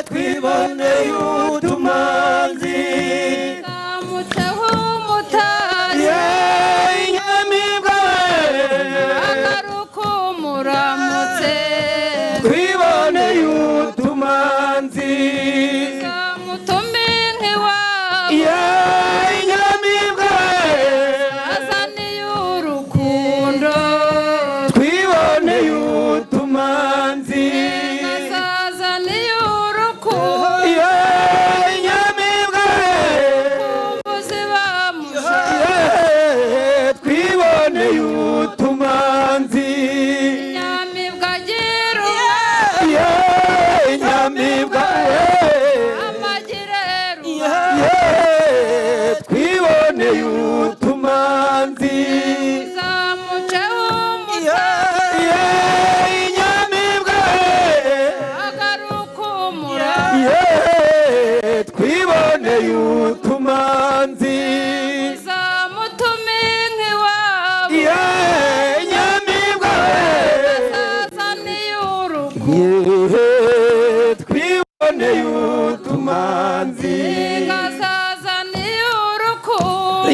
twiboneye utumanzi zamuceho umutari inyamibwa agaruka umuramutse twiboneye utumanzi zamutume nk'iwabo inyamibwa azaniye urukundo twiboneye utumanzi azazaniye urukundo inyamibwa ubuzi bamushaka twiboneye utumanzi inyamibwa agira inyamibwa amagirero twiboneye utumanzi zamuceho umutari inyamibwa agaruka umuramutse twiboneye utumanzi zamutume nk'iwabo inyamibwa azazaniye urukundo twiboneye utumanzi azazaniye urukundo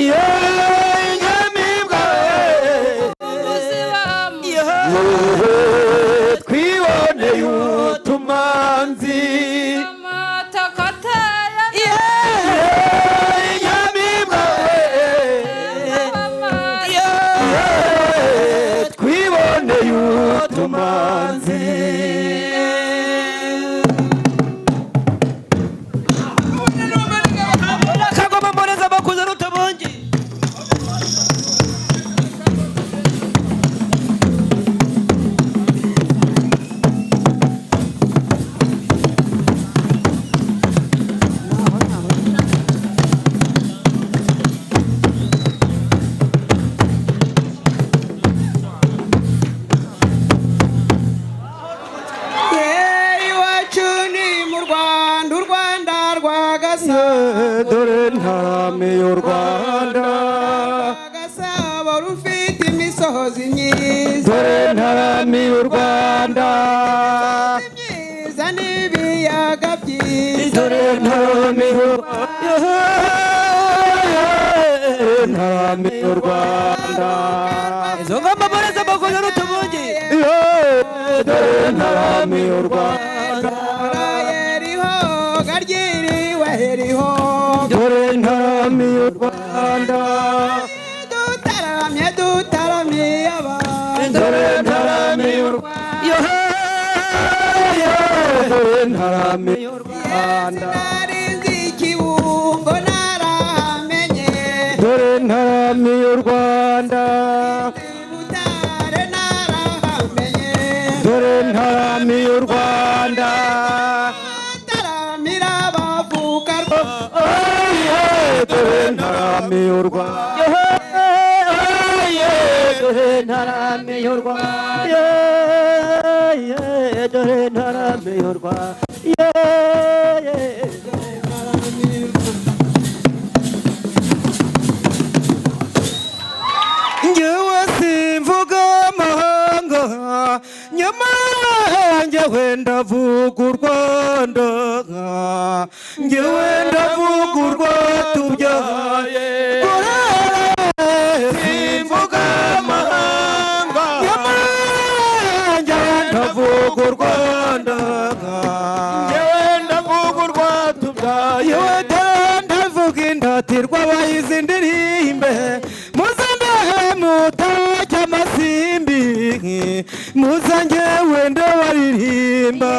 inyamibwa ubuzi bamushaka twiboneye utumanzi amata kataya inyamibwa amazi twiboneye utumanzi kagoma mboneza bakuze rutabongi iwacu ni mu Rwanda u Rwanda rwa Gasabo dore ntarame y'u Rwanda Gasabo rufite imisozi myiza dore ntarame y'u Rwanda myiza n'ibiyaga byiza dore ntarame y'u ntarame y'u Rwanda izo ngamba mboneza bakoze rutabongi dore ntarame y'u Rwanda heriho garyiriwe heriho dore ntarame y'u Rwanda dutaramye abantu dore ntarame y'u Rwanda dore ntarame y'u Rwanda narinzi ikibungo naramenye dore ntarame y'u Rwanda butare narahamenye dore ntarame y'u Rwanda taramira bavuka dore ntarame y'u Rwanda dore ntarame y'u Rwanda dore ntarame y'u Rwanda njyewe simvuga amahanga nyamara njyewe ndavuga u Rwanda njyewe ndavuga u rwatubyaye simvuga amahanga nyamara njyewe ndavuga u Rwanda njyewe ndavuga u rwatubyaye ndavuga indatirwa abayizi ndirimbe mutajya amasimbi muza njyewe ndabaririmba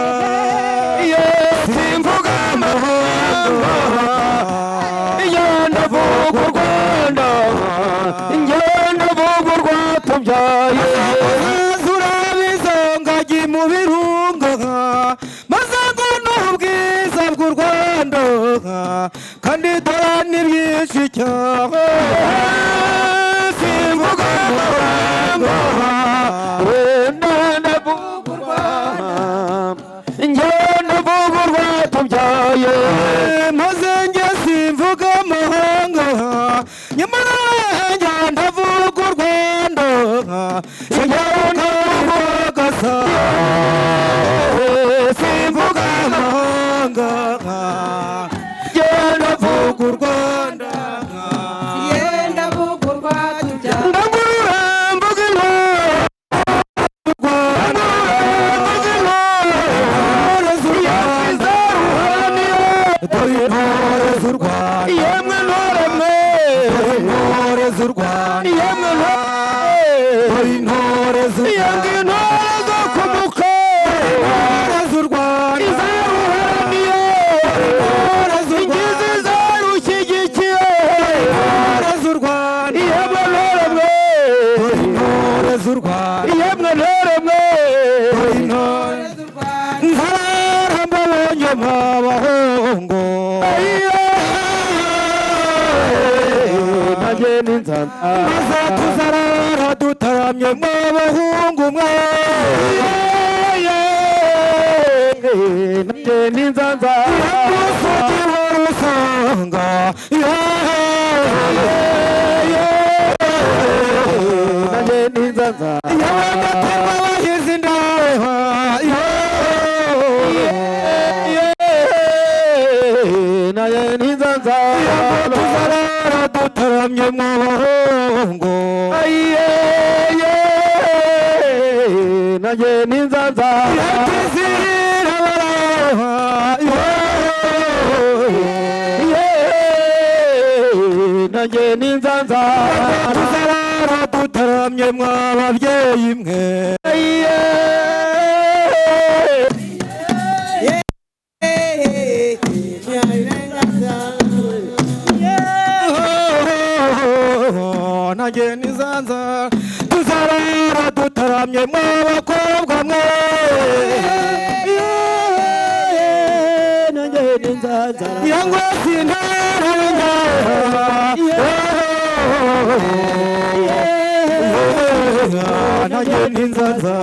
simvuga amahanga iyo ndavuga u Rwanda njyewe ndavuga u rwatubyaye urabizo ngagi mu birunga maze ngo n'ubwiza bw'u Rwanda kandi dore ni byinshi cyane simvuga amahanga wenda ndavuga u Rwanda njyewe ndavuga u rwatubyaye maze njye simvuga amahanga nyamara njye ndavuga u Rwanda njyewe ndavuga gusa simvuga amahanga genda vuga u Rwanda yenda bugurwa tujya ndagurura mvuga intore z'u Rwanda dore intore z'u Rwanda yemwe ntore mwe dore intore z'u Rwanda yemwe dore intore z'u Rwanda intore zo kumuka intore z'u Rwanda izaruharaniye intore z'u Rwanda izarushyigikiye intore z'u Rwanda yemwe ntore mwe dore intore z'u Rwanda yemwe ntore mwe dore intore z'u Rwanda nzara mbabonye mw'abahungu nanjye n'inzara maze tuzarara dutaramye mw'abahungu mwe nanjye n'inzara umusozi wa Rusanga nanjye n'inzara y'abamutima wahize indaha naye n'inzanza tuzarara dutaramye mw'abahungu naye n'inzanza yatizira baraha naye n'inzanza tuzarara dutaramye mw'ababyeyi mwe nanjye n'inzanza tuzarara dutaramye mw'abakobwa mwe nanjye n'inzanza yangwa sintaranga nanjye n'inzanza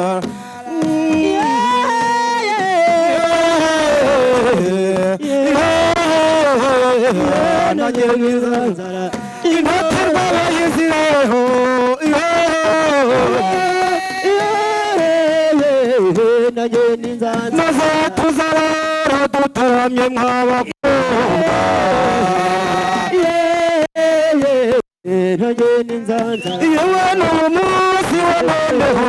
nanjye n'inzanza intoki rw'abayizireho nanjye n'inzanza maze tuzarara dutaramye mw'abakobwa nanjye n'inzanza yewe n'umunsi wa noneho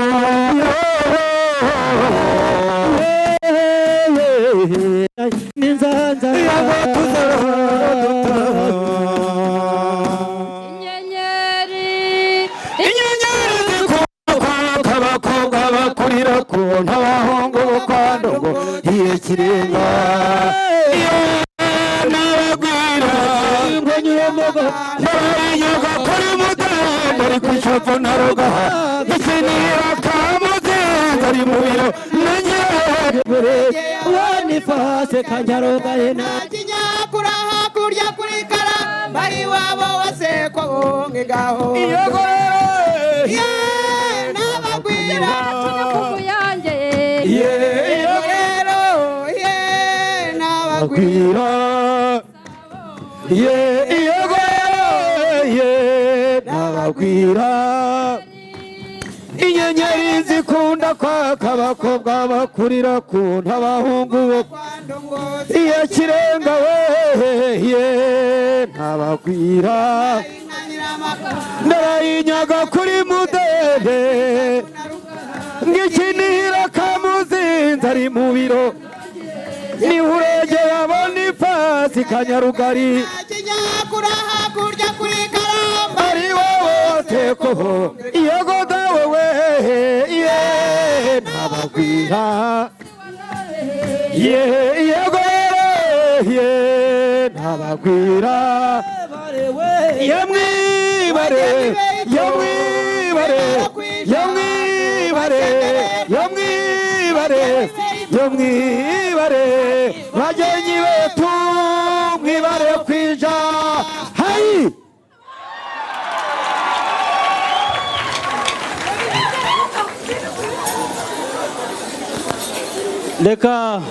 n'inzanza yaba tuzarara dutaramye inyenyeri zikuka abakobwa bakurira ku ntabahungu bukwando ngo iye kirenga n'abagwira n'abanyaga kuri mudende ari ku ishopo na rugaha ikinira kamuzenga ari mu biro nanyerebure wanifase kanyaroga hena kinyakura hakurya kuri karamba iwabo wasekwa bongegaho n'abagwira rero n'abagwira n'abagwira inyenyeri zikunda kwaka abakobwa bakurira ku ntabahungu iyo kirenga we ntabagwira ndarayinyaga kuri mudende ng'ikinira kamuzinzi ari mu biro nihuregera bonifasi kanyarugari kinyakura hakurya kuri karamba ari wowe watekoho iyo godawe we ntabagwira iyo gore ntabagwira yamwibare yamwibare yamwibare yamwibare yamwibare bagenyi betu mwibare kwija hayi reka